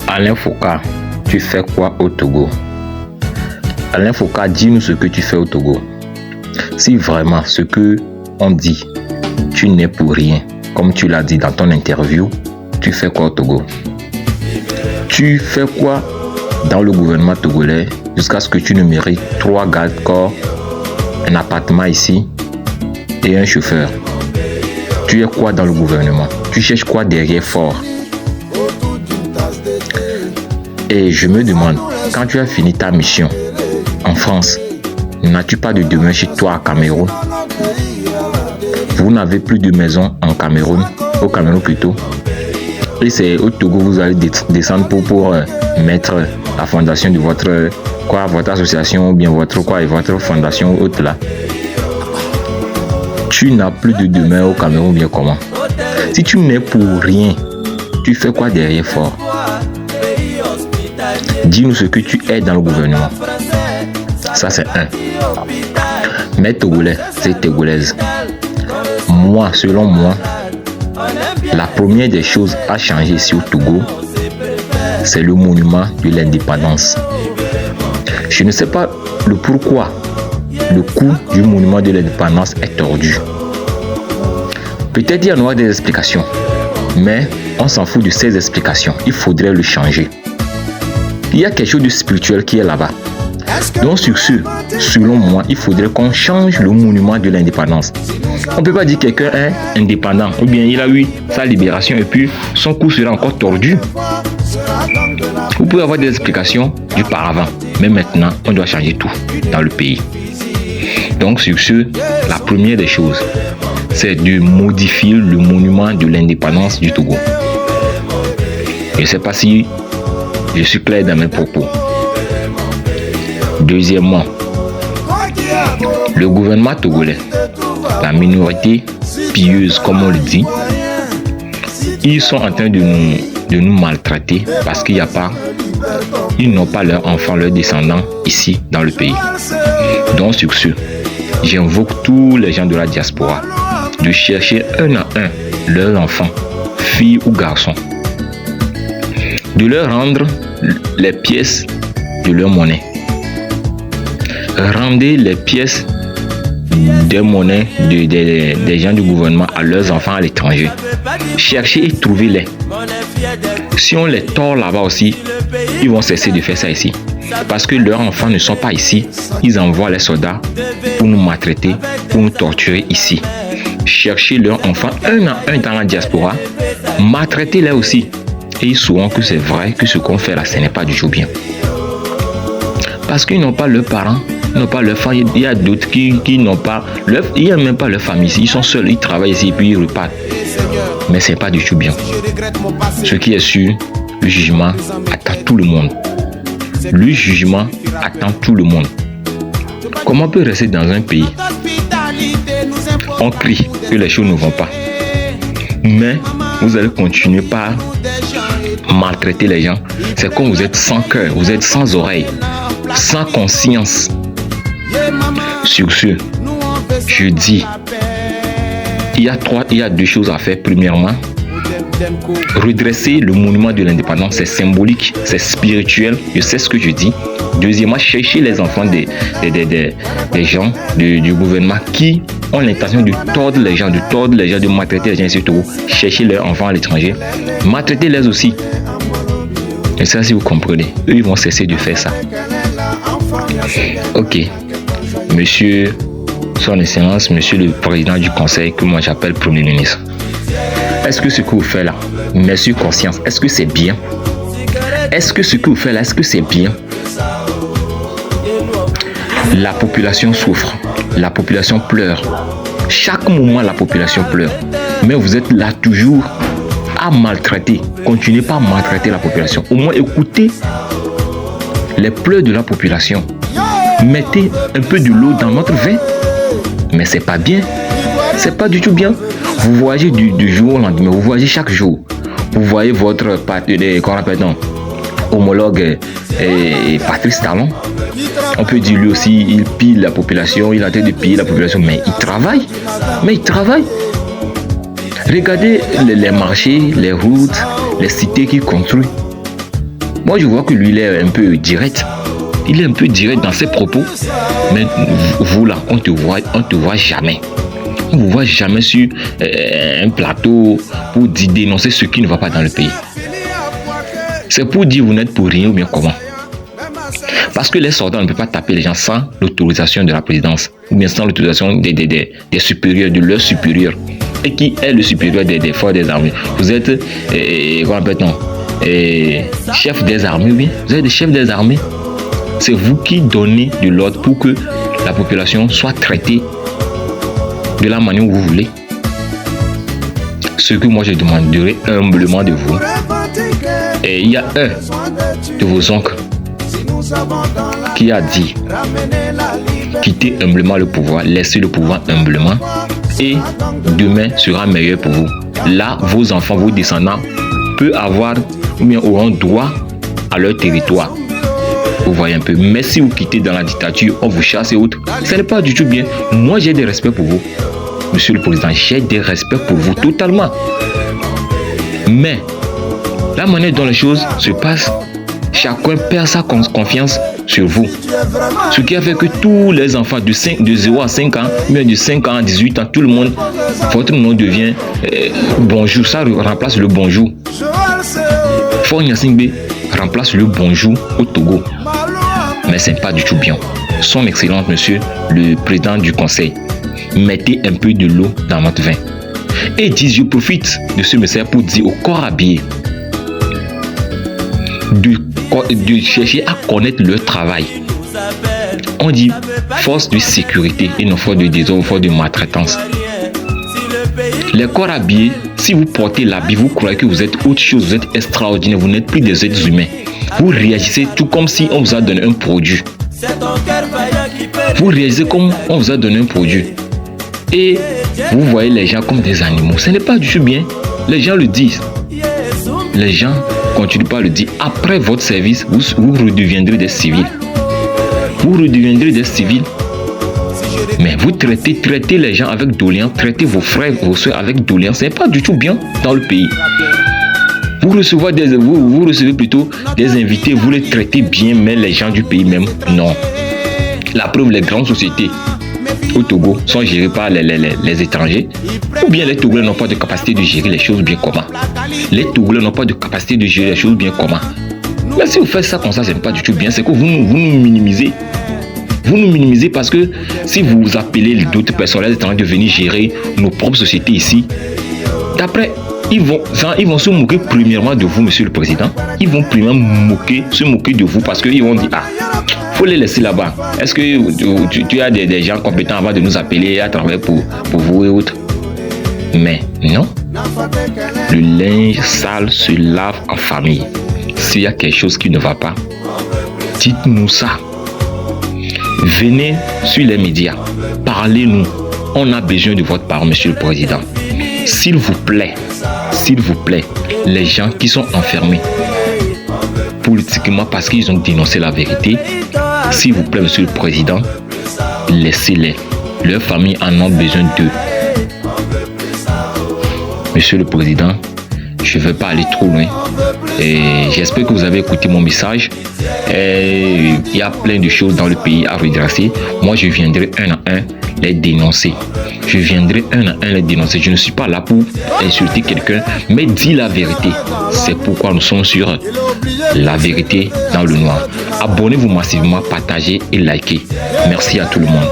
Alain Foka, tu fais quoi au Togo? Alain Foka, dis-nous ce que tu fais au Togo. Si vraiment ce que on dit, tu n'es pour rien, comme tu l'as dit dans ton interview, tu fais quoi au Togo? Tu fais quoi dans le gouvernement togolais jusqu'à ce que tu ne mérites 3 gardes-corps, un appartement ici et un chauffeur? Tu es quoi dans le gouvernement? Tu cherches quoi derrière fort? Et je me demande, quand tu as fini ta mission en France, n'as-tu pas de demeure chez toi à Cameroun? Vous n'avez plus de maison en Cameroun, au Cameroun plutôt. Et c'est au Togo vous allez descendre pour mettre la fondation de votre association ou bien votre fondation haute là. Tu n'as plus de demeure au Cameroun, bien comment? Si tu n'es pour rien, tu fais quoi derrière fort? Dis-nous ce que tu es dans le gouvernement. Ça c'est un. Mais Togolais, c'est Togolaise. Moi, selon moi, la première des choses à changer ici au Togo, c'est le monument de l'indépendance. Je ne sais pas le pourquoi le coût du monument de l'indépendance est tordu. Peut-être il y en aura des explications, mais on s'en fout de ces explications. Il faudrait le changer. Il y a quelque chose de spirituel qui est là-bas. Donc sur ce, selon moi, il faudrait qu'on change le monument de l'indépendance. On ne peut pas dire que quelqu'un est indépendant ou bien il a eu sa libération et puis son cou sera encore tordu. Vous pouvez avoir des explications du paravent, mais maintenant, on doit changer tout dans le pays. Donc sur ce, la première des choses, c'est de modifier le monument de l'indépendance du Togo. Je ne sais pas si je suis clair dans mes propos. Deuxièmement, le gouvernement togolais, la minorité pieuse comme on le dit, ils sont en train de nous maltraiter parce qu'ils n'ont pas leurs enfants, leurs descendants ici dans le pays. Donc sur ce, j'invoque tous les gens de la diaspora de chercher un à un leurs enfants, filles ou garçons, de leur rendre les pièces de leur monnaie. Rendez les pièces des monnaies des gens du gouvernement à leurs enfants à l'étranger. Cherchez et trouvez-les. Si on les tord là-bas aussi, ils vont cesser de faire ça ici. Parce que leurs enfants ne sont pas ici. Ils envoient les soldats pour nous maltraiter, pour nous torturer ici. Cherchez leurs enfants un à un dans la diaspora. Maltraitez-les aussi. Et ils sauront que c'est vrai que ce qu'on fait là, ce n'est pas du tout bien. Parce qu'ils n'ont pas leurs parents, ils n'ont pas leur famille. Il y a d'autres qui n'ont pas il n'y a même pas leur famille ici. Ils sont seuls, ils travaillent ici et puis ils repartent. Mais ce n'est pas du tout bien. Ce qui est sûr, le jugement attend tout le monde. Le jugement attend tout le monde. Comment on peut rester dans un pays? On crie que les choses ne vont pas. Mais vous allez continuer par maltraiter les gens. C'est comme vous êtes sans cœur, vous êtes sans oreille, sans conscience. Sur ce, je dis, il y a 2 choses à faire. Premièrement, redresser le monument de l'indépendance, c'est symbolique, c'est spirituel, je sais ce que je dis. Deuxièmement, chercher les enfants des gens du gouvernement qui ont l'intention de tordre les gens, de maltraiter les gens ici au Togo. Chercher leurs enfants à l'étranger, maltraiter-les aussi. Et ça, si vous comprenez, eux, ils vont cesser de faire ça. Ok, monsieur, son excellence, monsieur le président du conseil, que moi j'appelle premier ministre. Est-ce que ce que vous faites là, monsieur conscience, est-ce que c'est bien? Est-ce que ce que vous faites là, est-ce que c'est bien? La population souffre, la population pleure. Chaque moment, la population pleure. Mais vous êtes là toujours à maltraiter. Continuez pas à maltraiter la population. Au moins, écoutez les pleurs de la population. Mettez un peu de l'eau dans notre vin. Mais c'est pas bien. C'est pas du tout bien. Vous voyagez du jour au lendemain. Vous voyagez chaque jour. Vous voyez votre homologue Patrice Talon. On peut dire lui aussi, il pille la population, il a été de piller la population, mais il travaille. Regardez les marchés, les routes, les cités qu'il construit. Moi, je vois que lui, il est un peu direct. Il est un peu direct dans ses propos. Mais vous, là, on te voit jamais. On ne vous voit jamais sur un plateau pour dénoncer ce qui ne va pas dans le pays. C'est pour dire vous n'êtes pour rien ou bien comment. Parce que les soldats ne peuvent pas taper les gens sans l'autorisation de la présidence ou bien sans l'autorisation des supérieurs, de leurs supérieurs. Et qui est le supérieur des forces des armées? Vous êtes, comment appelle-t-on, chef des armées, oui. Vous êtes des chefs des armées. C'est vous qui donnez de l'ordre pour que la population soit traitée de la manière où vous voulez. Ce que moi je demanderai humblement de vous. Et il y a un de vos oncles qui a dit: quittez humblement le pouvoir, laissez le pouvoir humblement et demain sera meilleur pour vous. Là, vos enfants, vos descendants peuvent avoir ou bien auront droit à leur territoire. Vous voyez un peu. Mais si vous quittez dans la dictature, on vous chasse et autres, ce n'est pas du tout bien. Moi, j'ai des respects pour vous, Monsieur le Président. J'ai des respects pour vous totalement. Mais la manière dont les choses se passent, chacun perd sa confiance sur vous. Ce qui a fait que tous les enfants de 0 à 5 ans, même de 5 ans à 18 ans, tout le monde, votre nom devient bonjour. Ça remplace le bonjour. Faure Gnassingbé remplace le bonjour au Togo. Mais ce n'est pas du tout bien. Son Excellence, Monsieur le Président du Conseil, mettez un peu de l'eau dans votre vin. Et dis, je profite de ce message pour dire au corps habillé de chercher à connaître leur travail. On dit force de sécurité et non force de désordre, force de maltraitance. Les corps habillés, si vous portez l'habit, vous croyez que vous êtes autre chose, vous êtes extraordinaire, vous n'êtes plus des êtres humains. Vous réagissez tout comme si on vous a donné un produit. Vous réagissez comme on vous a donné un produit. Et vous voyez les gens comme des animaux. Ce n'est pas du tout bien. Les gens le disent. Les gens continuent pas à le dire. Après votre service, vous redeviendrez des civils. Vous redeviendrez des civils. Mais vous traitez les gens avec doléance, traitez vos frères, vos soeurs avec doléance. Ce n'est pas du tout bien dans le pays. Vous recevez plutôt des invités, vous les traitez bien, mais les gens du pays même, non. La preuve, les grandes sociétés au Togo sont gérées par les étrangers, ou bien les Togolais n'ont pas de capacité de gérer les choses bien comment. Les Togolais n'ont pas de capacité de gérer les choses bien comment. Mais si vous faites ça comme ça, ce n'est pas du tout bien, c'est que vous nous minimisez. Vous nous minimisez parce que si vous appelez d'autres personnes, les étrangers de venir gérer nos propres sociétés ici, d'après, ils vont se moquer premièrement de vous, Monsieur le Président. Ils vont premièrement se moquer de vous parce qu'ils vont dire: ah, faut les laisser là-bas. Est-ce que tu as des gens compétents avant de nous appeler à travailler pour vous et autres? Mais non. Le linge sale se lave en famille. S'il y a quelque chose qui ne va pas, dites-nous ça. Venez sur les médias. Parlez-nous. On a besoin de votre parole, Monsieur le Président. S'il vous plaît, les gens qui sont enfermés politiquement parce qu'ils ont dénoncé la vérité, s'il vous plaît, Monsieur le Président, laissez-les. Leurs familles en ont besoin d'eux. Monsieur le Président, je ne vais pas aller trop loin. Et j'espère que vous avez écouté mon message. Et il y a plein de choses dans le pays à redresser. Moi, je viendrai un à un les dénoncer. Je ne suis pas là pour insulter quelqu'un, mais dire la vérité. C'est pourquoi nous sommes sur La Vérité dans le Noir. Abonnez-vous massivement, partagez et likez. Merci à tout le monde.